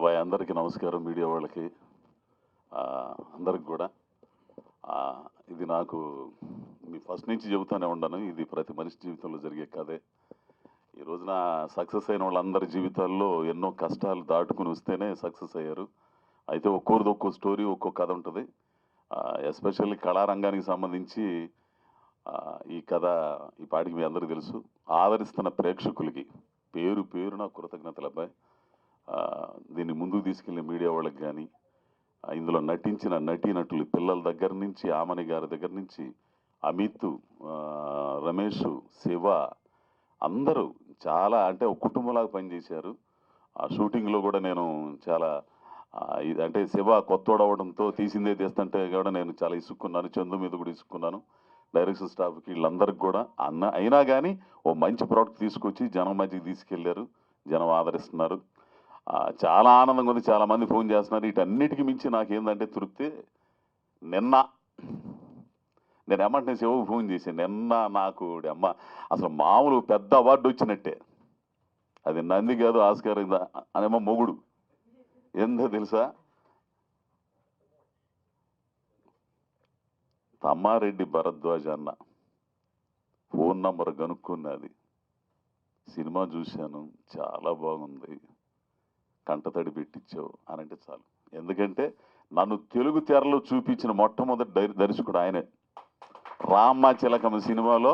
బాబాయ్ అందరికీ నమస్కారం. మీడియా వాళ్ళకి అందరికి కూడా ఇది నాకు మీ ఫస్ట్ నుంచి చెబుతూనే ఉన్నాను. ఇది ప్రతి మనిషి జీవితంలో జరిగే కథే. ఈ రోజున సక్సెస్ అయిన వాళ్ళందరి జీవితాల్లో ఎన్నో కష్టాలు దాటుకుని వస్తేనే సక్సెస్ అయ్యారు. అయితే ఒక్కోరిది ఒక్కో స్టోరీ, ఒక్కో కథ ఉంటుంది. ఎస్పెషల్లీ కళారంగానికి సంబంధించి ఈ కథ ఈ పాటికి మీ అందరికీ తెలుసు. ఆదరిస్తున్న ప్రేక్షకులకి పేరు పేరున కృతజ్ఞతలు అబ్బాయి. దీన్ని ముందుకు తీసుకెళ్ళిన మీడియా వాళ్ళకి కానీ, ఇందులో నటించిన నటీనటులు పిల్లల దగ్గర నుంచి, ఆమని గారి దగ్గర నుంచి, అమిత్, రమేష్, శివ అందరూ చాలా అంటే ఒక కుటుంబంలాగా పనిచేశారు. ఆ షూటింగ్లో కూడా నేను చాలా ఇది అంటే శివ కొత్తోడవడంతో తీసిందే తీస్తుంటే కూడా నేను చాలా ఇసుక్కున్నాను. చందు మీద కూడా ఇసుక్కున్నాను. డైరెక్షన్ స్టాఫ్కి వీళ్ళందరికీ కూడా అయినా కానీ ఓ మంచి ప్రోడక్ట్ తీసుకొచ్చి జనం మధ్యకి తీసుకెళ్లారు. జనం ఆదరిస్తున్నారు. చాలా ఆనందంగా ఉంది. చాలామంది ఫోన్ చేస్తున్నారు. వీటన్నిటికీ మించి నాకేందంటే తృప్తి, నిన్న నేను ఏమంటే శివకు ఫోన్ చేశాను. నిన్న నాకు అమ్మ అసలు మామూలు పెద్ద అవార్డు వచ్చినట్టే. అది నంది కాదు, ఆస్కార్ అనేమో మొగుడు. ఏందో తెలుసా, తమ్మారెడ్డి భరద్వాజ్ అన్న ఫోన్ నంబర్ కనుక్కున్నది. సినిమా చూశాను, చాలా బాగుంది, కంటతడి పెట్టించావు అని అంటే చాలు. ఎందుకంటే నన్ను తెలుగు తెరలో చూపించిన మొట్టమొదటి దర్శకుడు ఆయనే. రామ్మ చిలకమ్మ సినిమాలో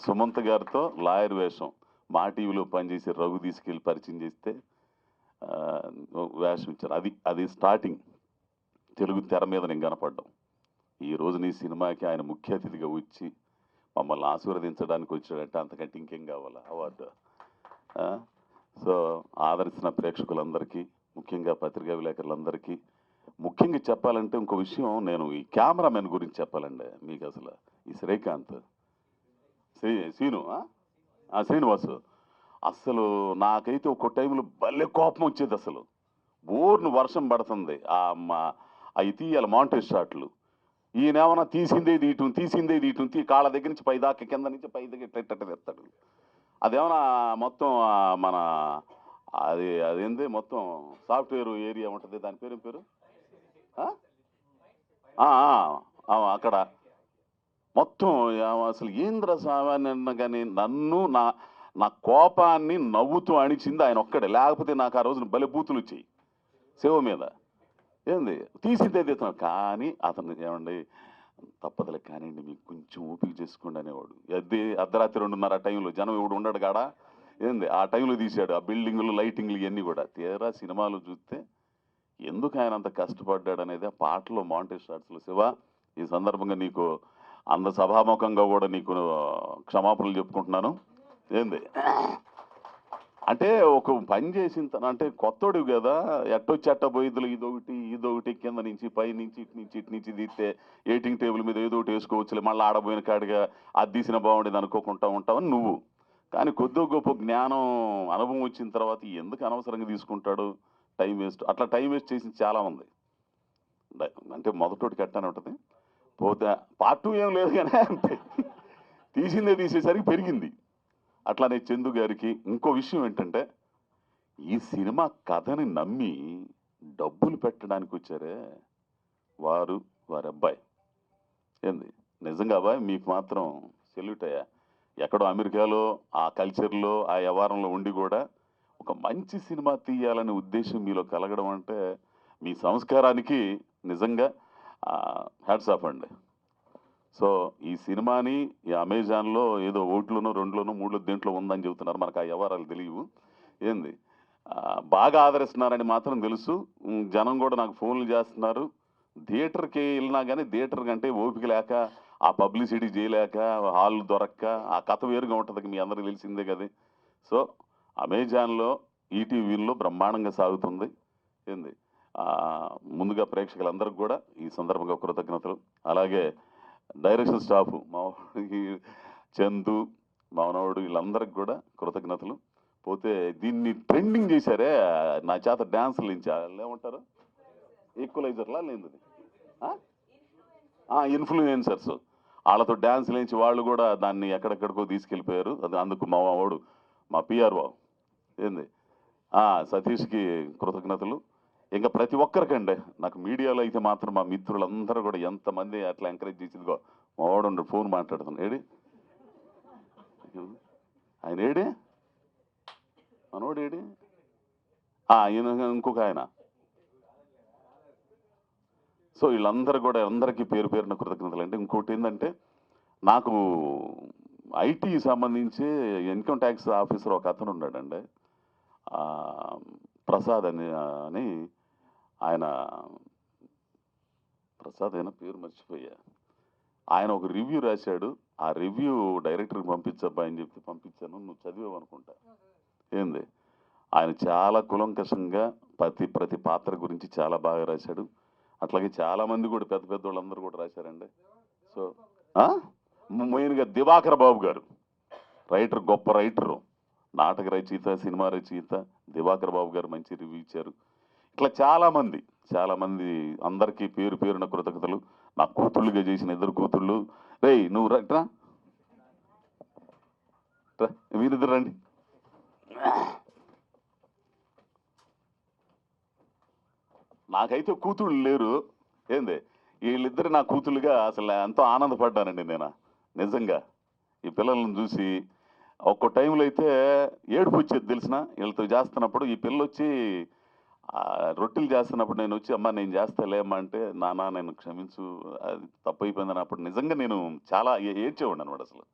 సుమంత్ గారితో లాయర్ వేషం, మా టీవీలో పనిచేసి రఘు తీసుకెళ్ళి పరిచయం చేస్తే వేషం ఇచ్చారు. అది స్టార్టింగ్ తెలుగు తెర మీద నేను కనపడ్డాం. ఈరోజు నీ సినిమాకి ఆయన ముఖ్య అతిథిగా వచ్చి మమ్మల్ని ఆశీర్వదించడానికి వచ్చాడంటే అంతకంటే ఇంకేం కావాలా అవార్డు. సో ఆదరిస్తున్న ప్రేక్షకులందరికీ, ముఖ్యంగా పత్రికా విలేకరులందరికీ, ముఖ్యంగా చెప్పాలంటే ఇంకో విషయం, నేను ఈ కెమెరామెన్ గురించి చెప్పాలండి మీకు. అసలు ఈ శ్రీకాంత్ శ్రీనివాసు అసలు నాకైతే ఒక్కో టైంలో భలే కోపం వచ్చేది. అసలు బోర్ను వర్షం పడుతుంది, అవి తీయాలి మాంటేజ్ షాట్లు. ఈయనేమన్నా తీసిందే తీయటం కాళ్ళ దగ్గర నుంచి పై దాకా, కింద నుంచి పై దగ్గర ఎట్ట తెస్తాడు. అదేమన్నా మొత్తం మన అదేంది మొత్తం సాఫ్ట్వేర్ ఏరియా ఉంటుంది, దాని పేరు అక్కడ మొత్తం అసలు ఏంద్ర సామాన్య కానీ నన్ను నా కోపాన్ని నవ్వుతూ అణిచింది ఆయన ఒక్కడే. లేకపోతే నాకు ఆ రోజున బలి బూతులు వచ్చాయి శివ మీద. ఏంది తీసిందే తీస్తున్నాడు. కానీ అతను ఏమండి తప్పదులే కానివ్వండి, మీకు కొంచెం ఓపిక చేసుకోండి అనేవాడు. అర్ధరాత్రి 2:30 టైంలో జనం ఎవడు ఉండడు కాడా. ఏంది ఆ టైంలో తీశాడు. ఆ బిల్డింగులు, లైటింగ్లు ఇవన్నీ కూడా. తీరా సినిమాలు చూస్తే ఎందుకు ఆయన అంత కష్టపడ్డాడు అనేది ఆ పాటలో మాంటేజ్ షాట్స్లో. శివ, ఈ సందర్భంగా నీకు అంత సభాముఖంగా కూడా నీకు క్షమాపణలు చెప్పుకుంటున్నాను. ఏంది అంటే ఒక పని చేసిన అంటే కొత్తోడివి కదా, ఎట్టొచ్చి ఎట్ట పోయిద్దులు ఇదొకటి కింద నుంచి పై నుంచి ఇటు నుంచి తీస్తే ఎయిటింగ్ టేబుల్ మీద ఏదో ఒకటి వేసుకోవచ్చులే, మళ్ళీ ఆడబోయిన కాడిగా అది తీసిన బాగుండేది అనుకోకుండా ఉంటావని నువ్వు. కానీ కొద్దిగా గొప్ప జ్ఞానం, అనుభవం వచ్చిన తర్వాత ఎందుకు అనవసరంగా తీసుకుంటాడు, టైం వేస్ట్. అట్లా టైం వేస్ట్ చేసింది చాలా ఉంది. అంటే మొదటోటి కట్టానే ఉంటుంది. పోతే పార్ట్ 2 ఏం లేదు కానీ అంతే, తీసిందే తీసేసరికి పెరిగింది. అట్లానే చందు గారికి ఇంకో విషయం ఏంటంటే, ఈ సినిమా కథని నమ్మి డబ్బులు పెట్టడానికి వచ్చారే వారి అబ్బాయి. ఏంది నిజంగా అబ్బాయి మీకు మాత్రం సెల్యూట్ అయ్యా. ఎక్కడో అమెరికాలో ఆ కల్చర్లో ఆ వ్యవహారంలో ఉండి కూడా ఒక మంచి సినిమా తీయాలనే ఉద్దేశం మీలో కలగడం అంటే మీ సంస్కారానికి నిజంగా హ్యాట్స్ ఆఫ్ అండి. సో ఈ సినిమాని ఈ అమెజాన్లో ఏదో 1లోనో 2లోనో 3లో దేంట్లో ఉందని చెబుతున్నారు. మనకు ఆ వ్యవహారాలు తెలియవు. ఏంది బాగా ఆదరిస్తున్నారని మాత్రం తెలుసు. జనం కూడా నాకు ఫోన్లు చేస్తున్నారు. థియేటర్కి వెళ్ళినా కానీ థియేటర్ కంటే ఓపిక లేక, ఆ పబ్లిసిటీ చేయలేక, హాల్ దొరక్క, ఆ కథ వేరుగా ఉంటుంది, మీ అందరికీ తెలిసిందే కదా. సో అమెజాన్లో, ఈటీవీలో బ్రహ్మాండంగా సాగుతుంది. ఏంది ముందుగా ప్రేక్షకులందరికీ కూడా ఈ సందర్భంగా కృతజ్ఞతలు. అలాగే డైరెక్షన్ స్టాఫ్ చందు, మానవుడు, వీళ్ళందరికి కూడా కృతజ్ఞతలు. పోతే దీన్ని ట్రెండింగ్ చేశారే నా చేత డ్యాన్సులు నుంచి ఏమంటారు, ఈక్వలైజర్లా లేదు ఇన్ఫ్లుయెన్సర్స్, వాళ్ళతో డ్యాన్సులు వేయించి వాళ్ళు కూడా దాన్ని ఎక్కడెక్కడికో తీసుకెళ్ళిపోయారు. అది అందుకు మా వాడు, మా పిఆర్ఓ ఏంది సతీష్కి కృతజ్ఞతలు. ఇంకా ప్రతి ఒక్కరికండి. నాకు మీడియాలో అయితే మాత్రం మా మిత్రులందరూ కూడా ఎంతమంది అట్లా ఎంకరేజ్ చేసిందిగో మావాడు ఫోన్ మాట్లాడుతున్నాను. ఏడి ఆయన ఏడి మనోడు ఏడి ఈయన ఇంకొక ఆయన. సో వీళ్ళందరూ కూడా అందరికీ పేరు పేరున కృతజ్ఞతలు అండి. ఇంకోటి ఏంటంటే నాకు ఐటీ సంబంధించి ఇన్కమ్ ట్యాక్స్ ఆఫీసర్ ఒక అతను ఉన్నాడండి, ప్రసాద్ అని ఆయన ప్రసాద్ అయినా పేరు మర్చిపోయా. ఆయన ఒక రివ్యూ రాశాడు. ఆ రివ్యూ డైరెక్టర్కి పంపించబ్బా అని చెప్పి పంపించాను. నువ్వు చదివావు అనుకుంటా. ఏంది ఆయన చాలా కులంకషంగా ప్రతి పాత్ర గురించి చాలా బాగా రాశాడు. అట్లాగే చాలామంది కూడా పెద్ద పెద్ద వాళ్ళందరూ కూడా రాశారండి. సో మెయిన్గా దివాకర్ బాబు గారు రైటర్, గొప్ప రైటరు, నాటక రచయిత, సినిమా రచయిత దివాకర్ బాబు గారు మంచి రివ్యూ ఇచ్చారు. ఇట్లా చాలామంది అందరికీ పేరు పేరున కృతజ్ఞతలు. నా కూతుళ్ళుగా చేసిన 2 కూతుళ్ళు. రేయ్ నువ్వు రా, మీరిద్దరు రండి. నాకైతే కూతుళ్ళు లేరు. ఏంది వీళ్ళిద్దరు నా కూతుళ్ళుగా అసలు ఎంతో ఆనందపడ్డానండి నేను నిజంగా. ఈ పిల్లలను చూసి ఒక్కో టైంలో అయితే ఏడుపు వచ్చేది తెలిసిన వీళ్ళతో చేస్తున్నప్పుడు. ఈ పిల్లలు వచ్చి రొట్టెలు చేస్తున్నప్పుడు నేను వచ్చి అమ్మ నేను చేస్తాలేమ్మా అంటే, నాన్న నేను క్షమించు అది తప్పు అయిపోయిందని అప్పుడు నిజంగా నేను చాలా ఏడ్చేవాడిని అనమాట. అసలు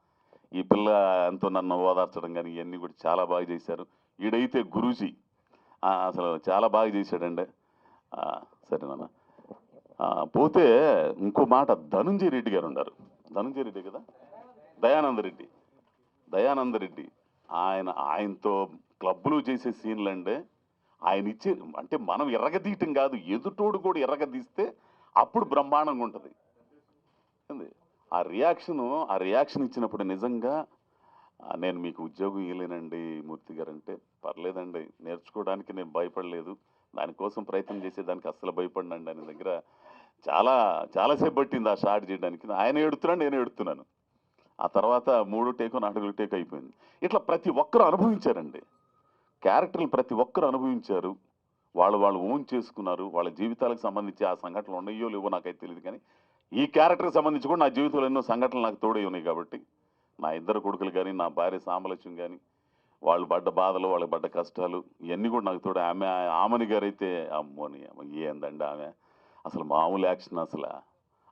ఈ పిల్ల ఎంతో నన్ను ఓదార్చడం కానీ ఇవన్నీ కూడా చాలా బాగా చేశారు. ఈడైతే గురూజీ అసలు చాలా బాగా చేశాడండి. సరే నాన్న. పోతే ఇంకో మాట, ధనుంజయ రెడ్డి గారు ఉన్నారు. ధనుంజయ రెడ్డి కదా, దయానంద రెడ్డి ఆయనతో క్లబ్లు చేసే సీన్లు అండి. ఆయన ఇచ్చే అంటే మనం ఎర్రగదీయటం కాదు, ఎదుటోడు కూడా ఎర్రగదీస్తే అప్పుడు బ్రహ్మాండంగా ఉంటుంది. ఆ రియాక్షన్ ఇచ్చినప్పుడు నిజంగా నేను మీకు ఉద్యోగం ఇవ్వలేనండి మూర్తి గారు అంటే, పర్లేదండి నేర్చుకోవడానికి నేను భయపడలేదు, దానికోసం ప్రయత్నం చేసేదానికి అస్సలు భయపడినండి. ఆయన దగ్గర చాలాసేపు పట్టింది ఆ షాట్ చేయడానికి. ఆయన ఎడుతున్నాడు, నేను ఎడుతున్నాను. ఆ తర్వాత 3 టేకు 4 టేకు అయిపోయింది. ఇట్లా ప్రతి ఒక్కరు అనుభవించారండి. క్యారెక్టర్లు ప్రతి ఒక్కరు అనుభవించారు. వాళ్ళు ఓన్ చేసుకున్నారు. వాళ్ళ జీవితాలకు సంబంధించి ఆ సంఘటనలు ఉన్నాయో లేవో నాకైతే తెలియదు, కానీ ఈ క్యారెక్టర్కి సంబంధించి కూడా నా జీవితంలో ఎన్నో సంఘటనలు నాకు తోడై ఉన్నాయి. కాబట్టి నా 2 కొడుకులు కానీ, నా భార్య సామలక్ష్యం కానీ, వాళ్ళు పడ్డ బాధలు, వాళ్ళకి పడ్డ కష్టాలు ఇవన్నీ కూడా నాకు తోడు. ఆమెని గారైతే అమ్మోని ఏందండి ఆమె అసలు మామూలు యాక్షన్. అసలు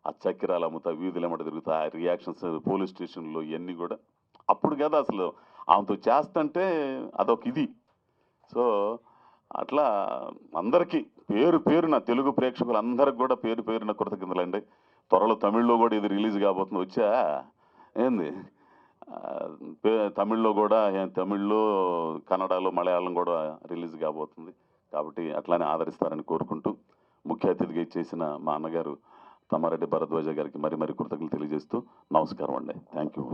ఆ చక్కెరాలు అమ్ముతా, వీధులు ఎమ్మట తిరుగుతా, ఆ రియాక్షన్స్ పోలీస్ స్టేషన్లో ఇవన్నీ కూడా అప్పుడు కదా అసలు ఆమెతో చేస్తుంటే అదొక ఇది. సో అట్లా అందరికీ పేరు పేరున తెలుగు ప్రేక్షకులందరికి కూడా పేరు పేరున కృతజ్ఞతలండి. త్వరలో తమిళ్లో కూడా ఇది రిలీజ్ కాబోతుంది. వచ్చా ఏంది తమిళ్లో కూడా, తమిళ్లో, కన్నడలో, మలయాళం కూడా రిలీజ్ కాబోతుంది. కాబట్టి అట్లానే ఆదరిస్తారని కోరుకుంటూ, ముఖ్య అతిథిగా ఇచ్చేసిన మా అన్నగారు తమ్మారెడ్డి భరద్వాజ గారికి మరి కృతజ్ఞతలు తెలియజేస్తూ నమస్కారం అండి. Thank you.